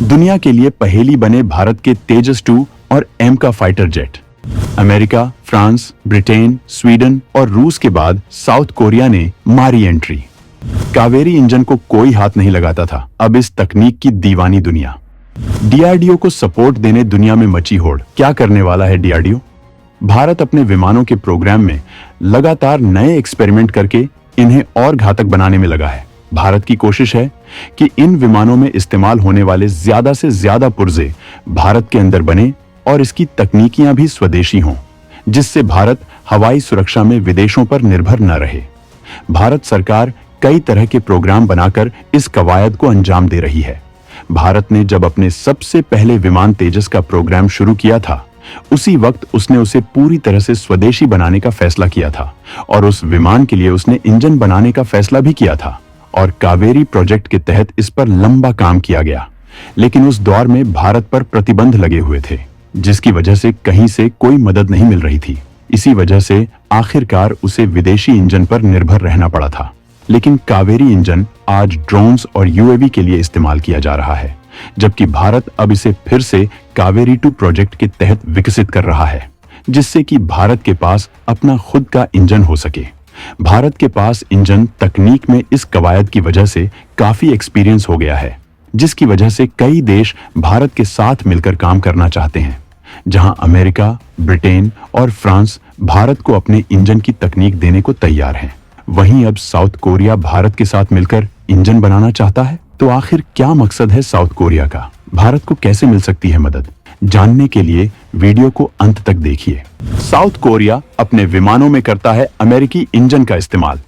दुनिया के लिए पहेली बने भारत के तेजस 2 और एम का fighter jet. America, France, Britain, Sweden और रूस के बाद साउथ कोरिया ने मारी एंट्री। कावेरी इंजन को कोई हाथ नहीं लगाता था, अब इस तकनीक की दीवानी दुनिया। डीआरडीओ को सपोर्ट देने दुनिया में मची होड़। क्या करने वाला है डीआरडीओ? भारत अपने विमानों के प्रोग्राम में लगातार नए एक्सपेरिमेंट करके इन्हें और घातक बनाने में लगा है। भारत की कोशिश है कि इन विमानों में इस्तेमाल होने वाले ज्यादा से ज्यादा पुर्जे भारत के अंदर बने और इसकी तकनीकियां भी स्वदेशी हों, जिससे भारत हवाई सुरक्षा में विदेशों पर निर्भर न रहे। भारत सरकार कई तरह के प्रोग्राम बनाकर इस कवायद को अंजाम दे रही है। भारत ने जब अपने सबसे पहले विमान तेजस का प्रोग्राम शुरू किया था, उसी वक्त उसने उसे पूरी तरह से स्वदेशी बनाने का फैसला किया था और उस विमान के लिए उसने इंजन बनाने का फैसला भी किया था और कावेरी प्रोजेक्ट के तहत इस पर लंबा काम किया गया। लेकिन उस दौर में भारत पर प्रतिबंध लगे हुए थे, जिसकी वजह से कहीं से कोई मदद नहीं मिल रही थी। इसी वजह से आखिरकार उसे विदेशी इंजन पर निर्भर रहना पड़ा था। लेकिन कावेरी इंजन आज ड्रोन्स और यूएवी के लिए इस्तेमाल किया जा रहा है, जबकि भारत अब इसे फिर से कावेरी 2 प्रोजेक्ट के तहत विकसित कर रहा है, जिससे कि भारत के पास अपना खुद का इंजन हो सके। भारत के पास इंजन तकनीक में इस कवायद की वजह से काफी एक्सपीरियंस हो गया है, जिसकी वजह से कई देश भारत के साथ मिलकर काम करना चाहते हैं। जहां अमेरिका, ब्रिटेन और फ्रांस भारत को अपने इंजन की तकनीक देने को तैयार हैं, वहीं अब साउथ कोरिया भारत के साथ मिलकर इंजन बनाना चाहता है। तो आखिर क्या मकसद है साउथ कोरिया का? भारत को कैसे मिल सकती है मदद? जानने के लिए वीडियो को अंत तक देखिए। साउथ कोरिया अपने विमानों में करता है अमेरिकी इंजन का इस्तेमाल।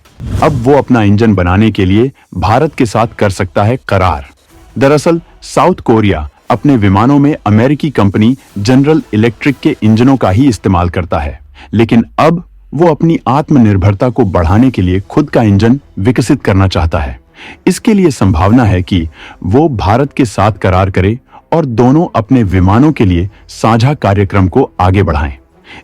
अब वो अपना इंजन बनाने के लिए भारत के साथ कर सकता है करार। दरअसल साउथ कोरिया अपने विमानों में अमेरिकी कंपनी जनरल इलेक्ट्रिक के इंजनों का ही इस्तेमाल करता है, लेकिन अब वो अपनी आत्मनिर्भरता को बढ़ाने के लिए खुद का इंजन विकसित करना चाहता है। इसके लिए संभावना है कि वो भारत के साथ करार करे और दोनों अपने विमानों के लिए साझा कार्यक्रम को आगे बढ़ाएं।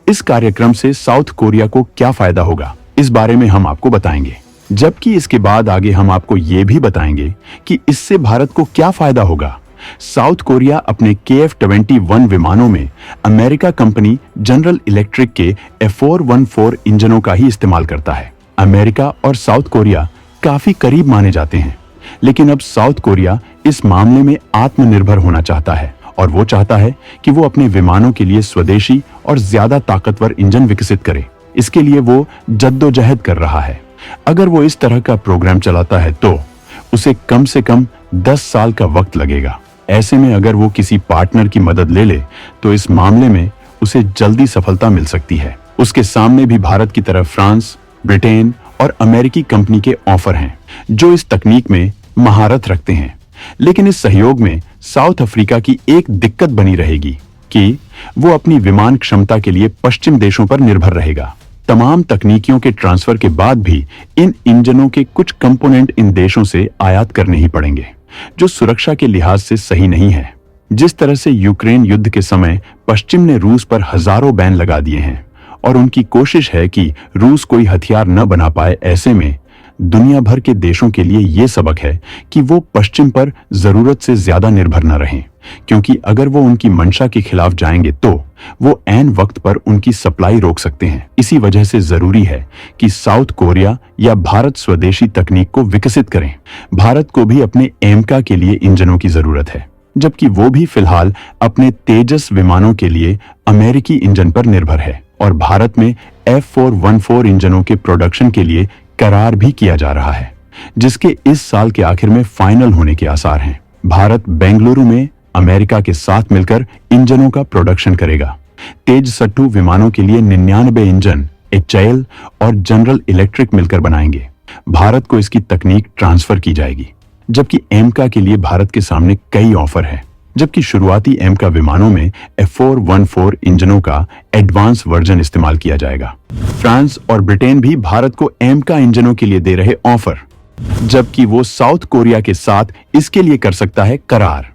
इस कार्यक्रम से साउथ कोरिया को क्या फायदा होगा, इस बारे में हम आपको बताएंगे। जबकि इसके बाद आगे हम आपको ये भी बताएंगे कि इससे भारत को क्या फायदा होगा। साउथ कोरिया अपने KF-21 विमानों में अमेरिका कंपनी जनरल इलेक्ट्रिक के F414 इंजनों का ही इस्तेमाल करता है। अमेरिका और साउथ कोरिया काफी करीब माने जाते हैं, लेकिन अब साउथ कोरिया इस मामले में आत्मनिर्भर होना चाहता है और वो चाहता है कि वो अपने विमानों के लिए स्वदेशी और ज्यादा ताकतवर इंजन विकसित करे। इसके लिए वो जद्दोजहद कर रहा है। अगर वो इस तरह का प्रोग्राम चलाता है तो उसे कम से कम 10 साल का वक्त लगेगा। ऐसे में अगर वो किसी पार्टनर की मदद ले ले तो इस मामले में उसे जल्दी सफलता मिल सकती है। उसके सामने भी भारत की तरफ फ्रांस, ब्रिटेन और अमेरिकी कंपनी के ऑफर हैं, जो इस तकनीक में महारत रखते हैं। लेकिन इस सहयोग में साउथ अफ्रीका की एक दिक्कत बनी रहेगी कि वो अपनी विमान क्षमता के लिए पश्चिम देशों पर निर्भर रहेगा। तमाम तकनीकियों के ट्रांसफर के बाद भी इन इंजनों के कुछ कंपोनेंट इन देशों से आयात करने ही पड़ेंगे, जो सुरक्षा के लिहाज से सही नहीं है। जिस तरह से यूक्रेन युद्ध के समय पश्चिम ने रूस पर हजारों बैन लगा दिए हैं और उनकी कोशिश है कि रूस कोई हथियार न बना पाए, ऐसे में दुनिया भर के देशों के लिए यह सबक है कि वो पश्चिम पर जरूरत से ज्यादा निर्भर न रहें, क्योंकि अगर वो उनकी मंशा के खिलाफ जाएंगे तो वो ऐन वक्त पर उनकी सप्लाई रोक सकते हैं। इसी वजह से जरूरी है कि साउथ कोरिया या भारत स्वदेशी तकनीक को विकसित करें। भारत को भी अपने एमका के लिए इंजनों की जरूरत है, जबकि वो भी फिलहाल अपने तेजस विमानों के लिए अमेरिकी इंजन पर निर्भर है और भारत में F414 इंजनों के प्रोडक्शन के लिए करार भी किया जा रहा है, जिसके इस साल के आखिर में फाइनल होने के आसार हैं। भारत बेंगलुरु में अमेरिका के साथ मिलकर इंजनों का प्रोडक्शन करेगा। तेजस-2 विमानों के लिए 99 इंजन HAL और जनरल इलेक्ट्रिक मिलकर बनाएंगे। भारत को इसकी तकनीक ट्रांसफर की जाएगी, जबकि एमका के लिए भारत के सामने कई ऑफर है। जबकि शुरुआती एमका विमानों में F414 इंजनों का एडवांस वर्जन इस्तेमाल किया जाएगा। फ्रांस और ब्रिटेन भी भारत को एमका इंजनों के लिए दे रहे ऑफर, जबकि वो साउथ कोरिया के साथ इसके लिए कर सकता है करार।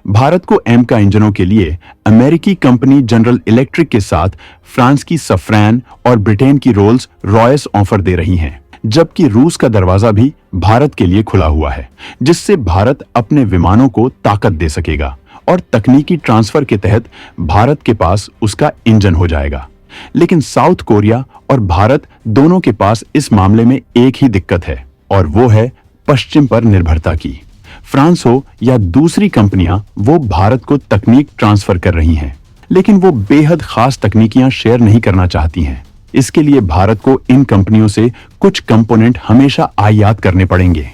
भारत को एमका इंजनों के लिए अमेरिकी कंपनी जनरल इलेक्ट्रिक के साथ फ्रांस की सफ्रैन और ब्रिटेन की रोल्स रॉयस ऑफर दे रही हैं, जबकि रूस का दरवाजा भी भारत के लिए खुला हुआ है, जिससे भारत अपने विमानों को ताकत दे सकेगा और तकनीकी ट्रांसफर के तहत भारत के पास उसका इंजन हो जाएगा। लेकिन साउथ कोरिया और भारत दोनों के पास इस मामले में एक ही दिक्कत है, और वो है पश्चिम पर निर्भरता की। फ्रांस हो या दूसरी कंपनियां, वो भारत को तकनीक ट्रांसफर कर रही हैं, लेकिन वो बेहद खास तकनीकियां शेयर नहीं करना चाहती हैं। इसके लिए भारत को इन कंपनियों से कुछ कंपोनेंट हमेशा आयात करने पड़ेंगे,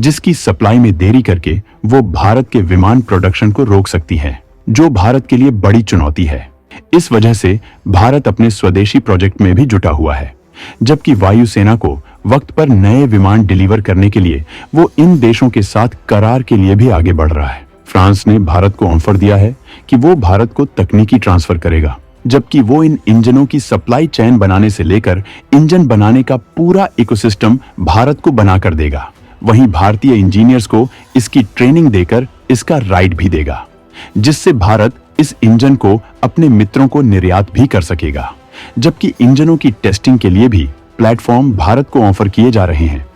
जिसकी सप्लाई में देरी करके वो भारत के विमान प्रोडक्शन को रोक सकती है, जो भारत के लिए बड़ी चुनौती है। इस वजह से भारत अपने स्वदेशी प्रोजेक्ट में भी जुटा हुआ है, जबकि वायुसेना को वक्त पर नए विमान डिलीवर करने के लिए वो इन देशों के साथ करार के लिए भी आगे बढ़ रहा है। फ्रांस ने भारत को ऑफर दिया है कि वो भारत को तकनीकी ट्रांसफर करेगा, जबकि वो इन इंजनों की सप्लाई चेन बनाने से लेकर इंजन बनाने का पूरा इकोसिस्टम भारत को बनाकर देगा। वहीं भारतीय इंजीनियर्स को इसकी ट्रेनिंग देकर इसका राइट भी देगा, जिससे भारत इस इंजन को अपने मित्रों को निर्यात भी कर सकेगा। जबकि इंजनों की टेस्टिंग के लिए भी प्लेटफॉर्म भारत को ऑफर किए जा रहे हैं।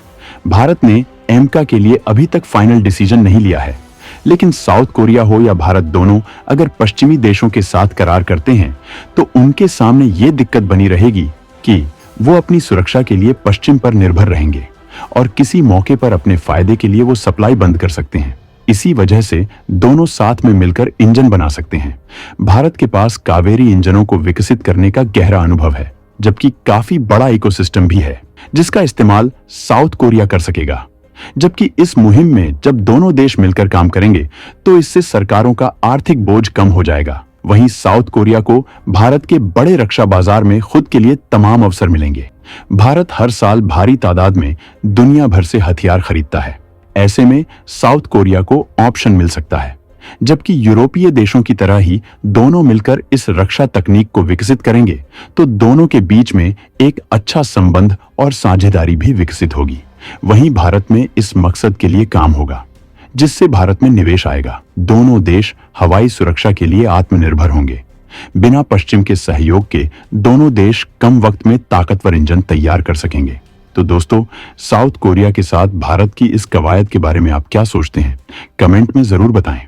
भारत ने एमका के लिए अभी तक फाइनल डिसीजन नहीं लिया है, लेकिन साउथ कोरिया हो या भारत, दोनों अगर पश्चिमी देशों के साथ करार करते हैं तो उनके सामने ये दिक्कत बनी रहेगी कि वो अपनी सुरक्षा के लिए पश्चिम पर निर्भर रहेंगे और किसी मौके पर अपने फायदे के लिए वो सप्लाई बंद कर सकते हैं। इसी वजह से दोनों साथ में मिलकर इंजन बना सकते हैं। भारत के पास कावेरी इंजनों को विकसित करने का गहरा अनुभव है, जबकि काफी बड़ा इकोसिस्टम भी है जिसका इस्तेमाल साउथ कोरिया कर सकेगा। जबकि इस मुहिम में जब दोनों देश मिलकर काम करेंगे तो इससे सरकारों का आर्थिक बोझ कम हो जाएगा। वहीं साउथ कोरिया को भारत के बड़े रक्षा बाजार में खुद के लिए तमाम अवसर मिलेंगे। भारत हर साल भारी तादाद में दुनिया भर से हथियार खरीदता है। ऐसे में साउथ कोरिया को ऑप्शन मिल सकता है, जबकि यूरोपीय देशों की तरह ही दोनों मिलकर इस रक्षा तकनीक को विकसित करेंगे तो दोनों के बीच में एक अच्छा संबंध और साझेदारी भी विकसित होगी। वहीं भारत में इस मकसद के लिए काम होगा, जिससे भारत में निवेश आएगा। दोनों देश हवाई सुरक्षा के लिए आत्मनिर्भर होंगे। बिना पश्चिम के सहयोग के दोनों देश कम वक्त में ताकतवर इंजन तैयार कर सकेंगे। तो दोस्तों, साउथ कोरिया के साथ भारत की इस कवायद के बारे में आप क्या सोचते हैं? कमेंट में जरूर बताएं।